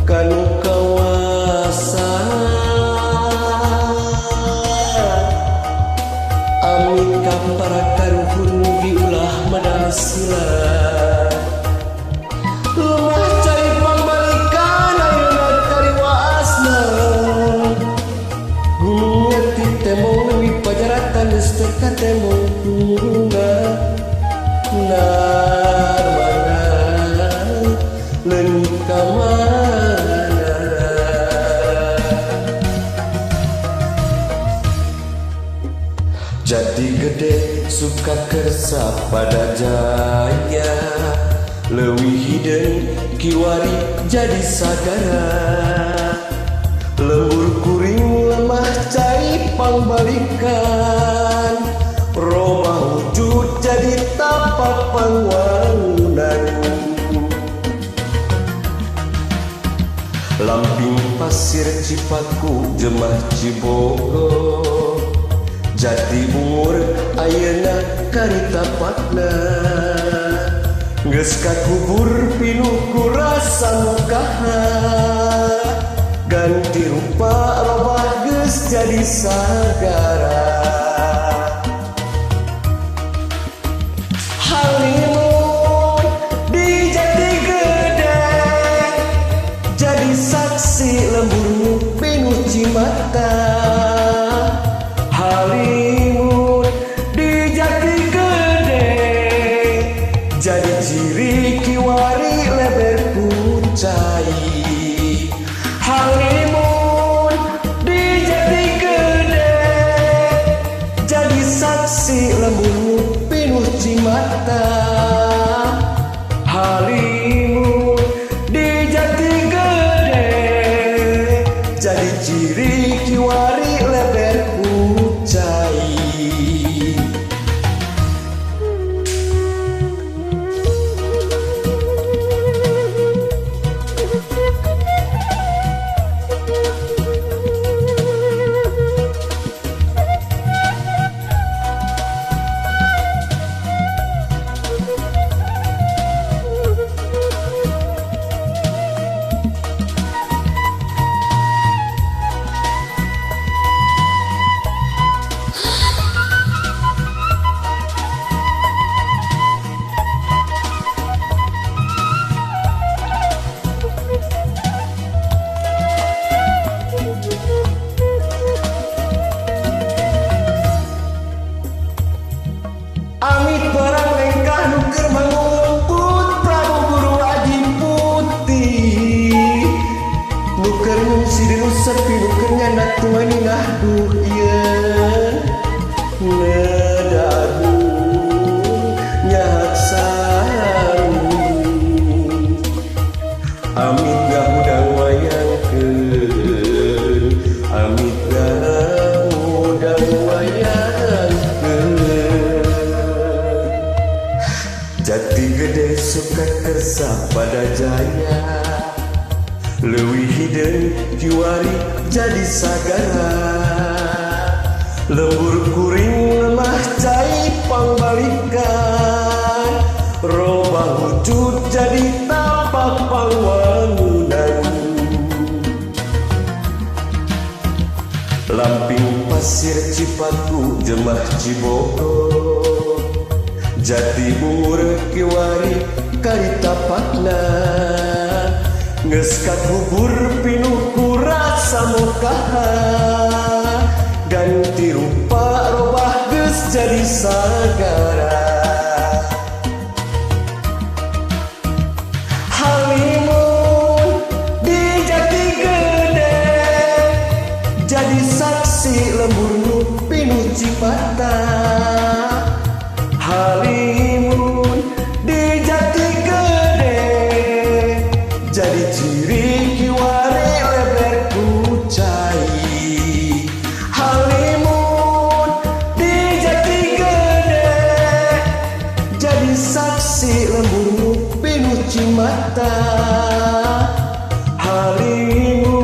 Kanu kawasan Amin kamparakan pun diulah madasila lemah cai pangbalikan ayeuna kaliwaasna gunung ngeti temong leuwih pajaratan geus teu katemong tungguna narmana leungit ka Jati gede suka kersa pada jaya leuwih hideung kiwari jadi sagara lembur kuring lemah cai pangbalikan robah wujud jadi tapak pangwangunan lamping pasir Cipaku jemah Cibogo Jati umur ayeuna karitapakna geus kakubur pinuh ku rasa mukaha ganti rupa robah geus jadi sagara halimun di Jati Gede jadi saksi lemburmu pinuh Cimata halimun di Jati Gede jadi ciri kiwari leber kucai halimun di Jati Gede jadi saksi lemburmu pinuh Cimata halimun di Jati Gede jadi ciri kiwari leber kucai Amit perang lengkah nuker mangulemput Prabu Guru Aji Putih nuker ngungsi di sepi nuker nyandak tuani ngahduh ieun nedagu nyak sarung amit gahudang wayangkeun amit gahudang wayangkeun Jati Gede suka kersa pada jaya leuwih hideung kiwari jadi sagara lembur kuring lemah cai pangbalikan robah wujud jadi tapak pangwangunan lamping pasir Cipaku jemah Cibogo Jati umur kiwari karitapakna geus kakubur pinuh ku rasa mukaha ganti rupa robah geus jadi sagara halimun di Jati Gede jadi saksi lemburnu pinuh Cipata halimun di Jati Gede jadi ciri kiwari leber saksi lemburmu penuh cimata. Halimu